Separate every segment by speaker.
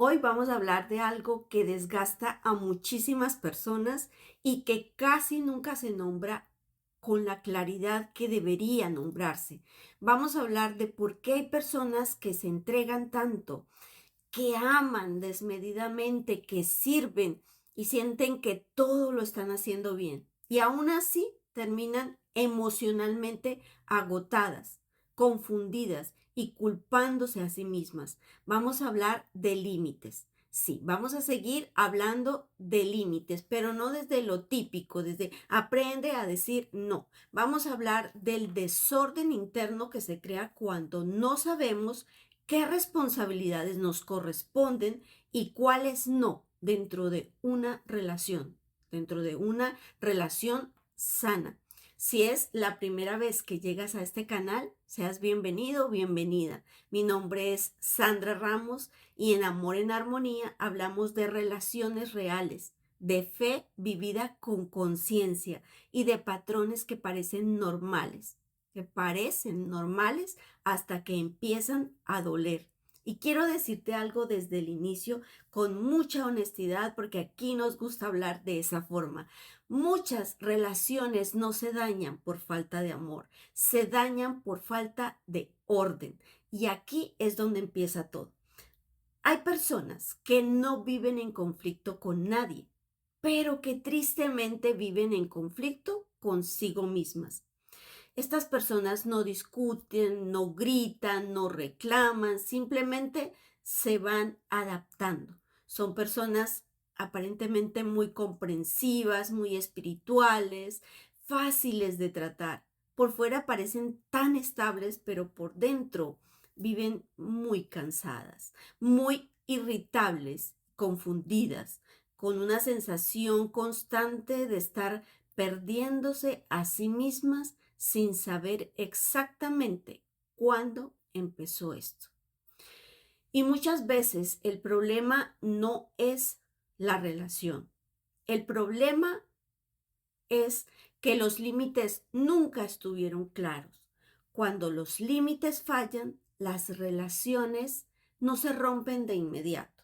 Speaker 1: Hoy vamos a hablar de algo que desgasta a muchísimas personas y que casi nunca se nombra con la claridad que debería nombrarse. Vamos a hablar de por qué hay personas que se entregan tanto, que aman desmedidamente, que sirven y sienten que todo lo están haciendo bien. Y aún así terminan emocionalmente agotadas, confundidas y culpándose a sí mismas. Vamos a hablar de límites. Sí, vamos a seguir hablando de límites, pero no desde lo típico, desde aprende a decir no. Vamos a hablar del desorden interno que se crea cuando no sabemos qué responsabilidades nos corresponden y cuáles no dentro de una relación sana. Si es la primera vez que llegas a este canal, seas bienvenido o bienvenida. Mi nombre es Sandra Ramos y en Amor en Armonía hablamos de relaciones reales, de fe vivida con conciencia y de patrones que parecen normales hasta que empiezan a doler. Y quiero decirte algo desde el inicio con mucha honestidad porque aquí nos gusta hablar de esa forma. Muchas relaciones no se dañan por falta de amor, se dañan por falta de orden. Y aquí es donde empieza todo. Hay personas que no viven en conflicto con nadie, pero que tristemente viven en conflicto consigo mismas. Estas personas no discuten, no gritan, no reclaman, simplemente se van adaptando. Son personas aparentemente muy comprensivas, muy espirituales, fáciles de tratar. Por fuera parecen tan estables, pero por dentro viven muy cansadas, muy irritables, confundidas, con una sensación constante de estar perdiéndose a sí mismas sin saber exactamente cuándo empezó esto. Y muchas veces el problema no es la relación. El problema es que los límites nunca estuvieron claros. Cuando los límites fallan, las relaciones no se rompen de inmediato,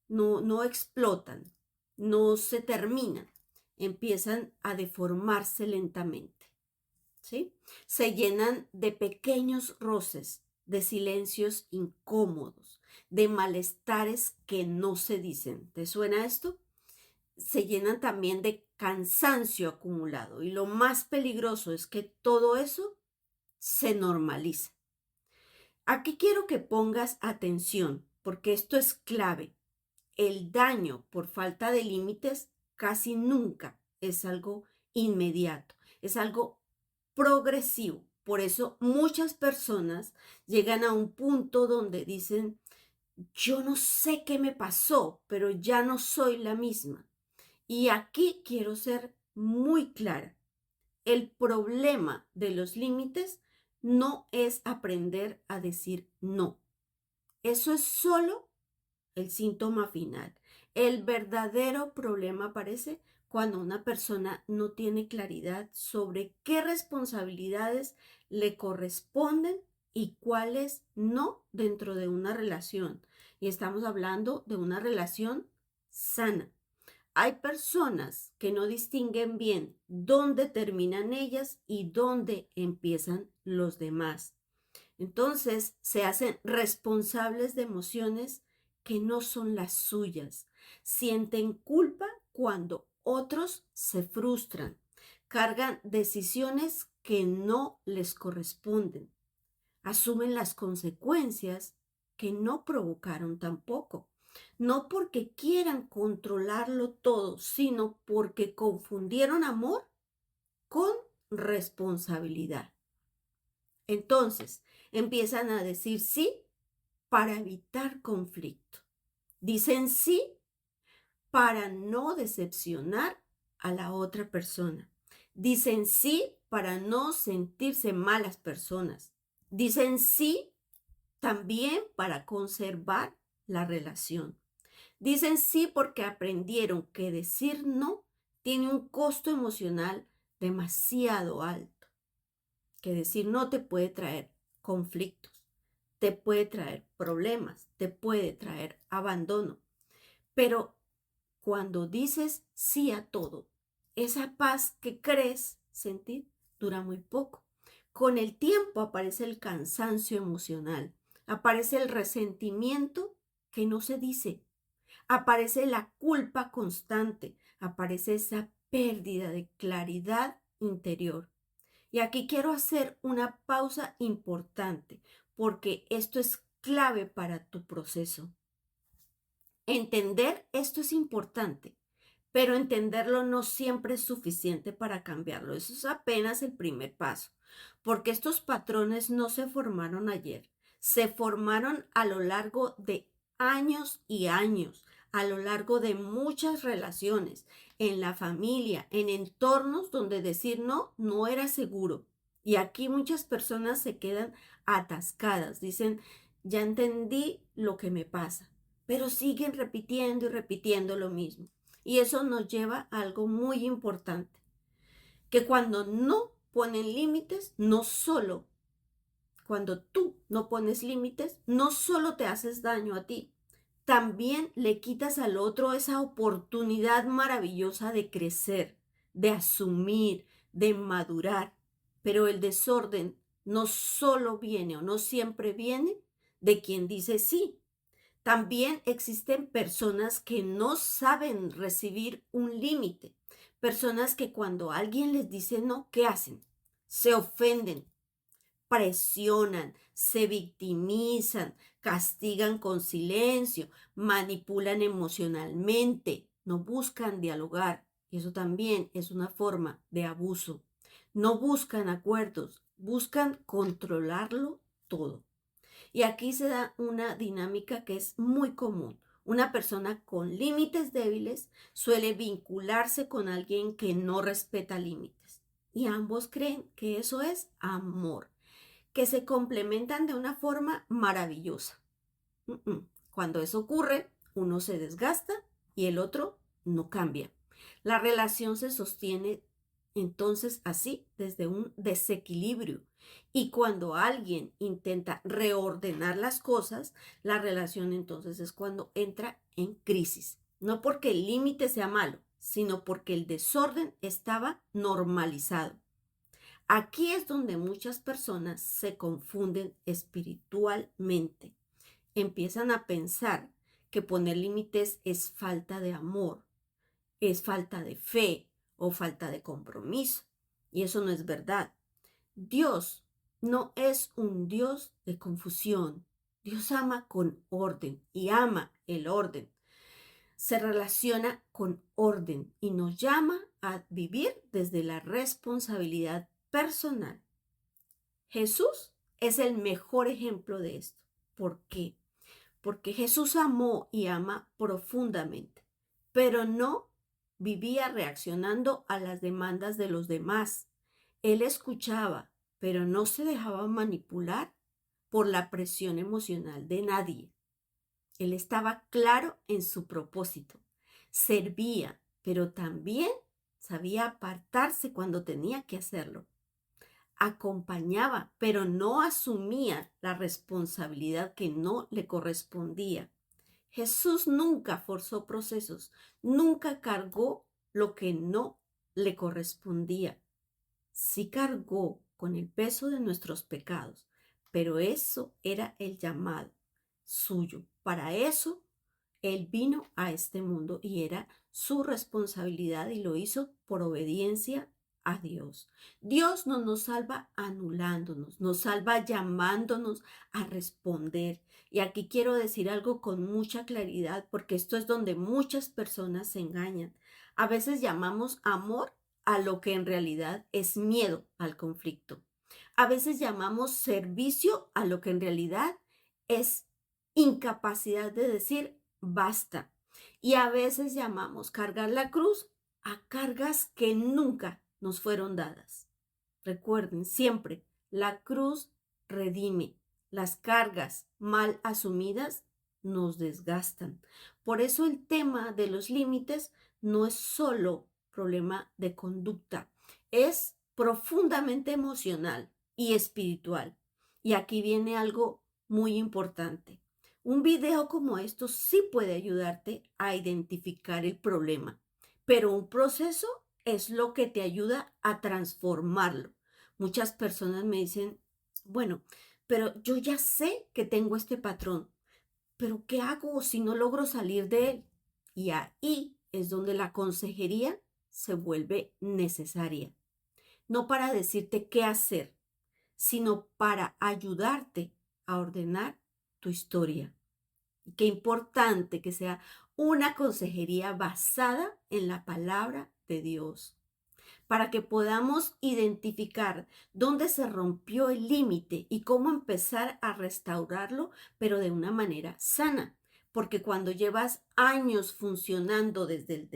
Speaker 1: no explotan, no se terminan, empiezan a deformarse lentamente. ¿Sí? Se llenan de pequeños roces, de silencios incómodos, de malestares que no se dicen. ¿Te suena esto? Se llenan también de cansancio acumulado y lo más peligroso es que todo eso se normaliza. Aquí quiero que pongas atención porque esto es clave. El daño por falta de límites casi nunca es algo inmediato, es algo progresivo. Por eso muchas personas llegan a un punto donde dicen, yo no sé qué me pasó, pero ya no soy la misma. Y aquí quiero ser muy clara. El problema de los límites no es aprender a decir no. Eso es solo el síntoma final. El verdadero problema aparece cuando una persona no tiene claridad sobre qué responsabilidades le corresponden y cuáles no dentro de una relación. Y estamos hablando de una relación sana. Hay personas que no distinguen bien dónde terminan ellas y dónde empiezan los demás. Entonces se hacen responsables de emociones que no son las suyas. Sienten culpa cuando otros se frustran. Cargan decisiones que no les corresponden. Asumen las consecuencias que no provocaron tampoco. No porque quieran controlarlo todo, sino porque confundieron amor con responsabilidad. Entonces, empiezan a decir sí para evitar conflicto. Dicen sí para no decepcionar a la otra persona. Dicen sí para no sentirse malas personas. Dicen sí también para conservar la relación. Dicen sí porque aprendieron que decir no tiene un costo emocional demasiado alto, que decir no te puede traer conflictos, te puede traer problemas, te puede traer abandono. Pero cuando dices sí a todo, esa paz que crees sentir dura muy poco. Con el tiempo aparece el cansancio emocional, aparece el resentimiento que no se dice, aparece la culpa constante, aparece esa pérdida de claridad interior. Y aquí quiero hacer una pausa importante porque esto es clave para tu proceso. Entender esto es importante, pero entenderlo no siempre es suficiente para cambiarlo. Eso es apenas el primer paso, porque estos patrones no se formaron ayer, se formaron a lo largo de años y años, a lo largo de muchas relaciones, en la familia, en entornos donde decir no no era seguro. Y aquí muchas personas se quedan atascadas, dicen, ya entendí lo que me pasa, pero siguen repitiendo y repitiendo lo mismo. Y eso nos lleva a algo muy importante, que cuando no ponen límites, no solo, cuando tú no pones límites, no solo te haces daño a ti, también le quitas al otro esa oportunidad maravillosa de crecer, de asumir, de madurar. Pero el desorden no solo viene o no siempre viene de quien dice sí. También existen personas que no saben recibir un límite, personas que cuando alguien les dice no, ¿qué hacen? Se ofenden, presionan, se victimizan, castigan con silencio, manipulan emocionalmente, no buscan dialogar. Y eso también es una forma de abuso. No buscan acuerdos, buscan controlarlo todo. Y aquí se da una dinámica que es muy común. Una persona con límites débiles suele vincularse con alguien que no respeta límites. Y ambos creen que eso es amor, que se complementan de una forma maravillosa. Cuando eso ocurre, uno se desgasta y el otro no cambia. La relación se sostiene entonces así desde un desequilibrio. Y cuando alguien intenta reordenar las cosas, la relación entonces es cuando entra en crisis. No porque el límite sea malo, sino porque el desorden estaba normalizado. Aquí es donde muchas personas se confunden espiritualmente. Empiezan a pensar que poner límites es falta de amor, es falta de fe o falta de compromiso. Y eso no es verdad. Dios no es un Dios de confusión. Dios ama con orden y ama el orden. Se relaciona con orden y nos llama a vivir desde la responsabilidad personal. Jesús es el mejor ejemplo de esto. ¿Por qué? Porque Jesús amó y ama profundamente, pero no vivía reaccionando a las demandas de los demás. Él escuchaba, pero no se dejaba manipular por la presión emocional de nadie. Él estaba claro en su propósito. Servía, pero también sabía apartarse cuando tenía que hacerlo. Acompañaba, pero no asumía la responsabilidad que no le correspondía. Jesús nunca forzó procesos, nunca cargó lo que no le correspondía. Sí cargó con el peso de nuestros pecados, pero eso era el llamado suyo. Para eso Él vino a este mundo y era su responsabilidad y lo hizo por obediencia a Dios. Dios no nos salva anulándonos, nos salva llamándonos a responder. Y aquí quiero decir algo con mucha claridad porque esto es donde muchas personas se engañan. A veces llamamos amor a lo que en realidad es miedo al conflicto. A veces llamamos servicio a lo que en realidad es incapacidad de decir basta. Y a veces llamamos cargar la cruz a cargas que nunca nos fueron dadas. Recuerden siempre, la cruz redime. Las cargas mal asumidas nos desgastan. Por eso el tema de los límites no es solo problema de conducta, es profundamente emocional y espiritual. Y aquí viene algo muy importante. Un video como esto sí puede ayudarte a identificar el problema, pero un proceso es lo que te ayuda a transformarlo. Muchas personas me dicen, bueno, pero yo ya sé que tengo este patrón, pero ¿qué hago si no logro salir de él? Y ahí es donde la consejería se vuelve necesaria. No para decirte qué hacer, sino para ayudarte a ordenar tu historia. Y qué importante que sea una consejería basada en la palabra de Dios, para que podamos identificar dónde se rompió el límite y cómo empezar a restaurarlo, pero de una manera sana. Porque cuando llevas años funcionando desde el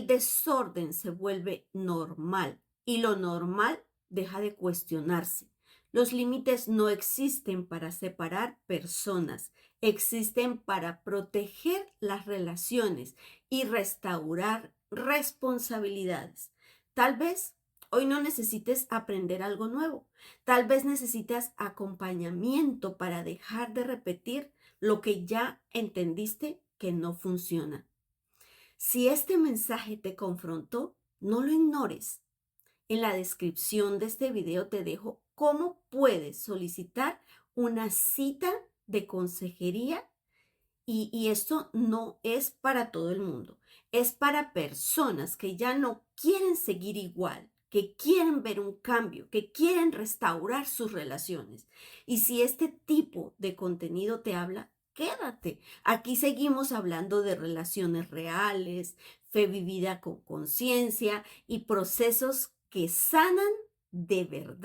Speaker 1: desorden se vuelve normal y lo normal deja de cuestionarse. Los límites no existen para separar personas, existen para proteger las relaciones y restaurar responsabilidades. Tal vez hoy no necesites aprender algo nuevo. Tal vez necesitas acompañamiento para dejar de repetir lo que ya entendiste que no funciona. Si este mensaje te confrontó, no lo ignores. En la descripción de este video te dejo cómo puedes solicitar una cita de consejería y esto no es para todo el mundo, es para personas que ya no quieren seguir igual, que quieren ver un cambio, que quieren restaurar sus relaciones. Y si este tipo de contenido te habla, quédate. Aquí seguimos hablando de relaciones reales, fe vivida con conciencia y procesos que sanan de verdad.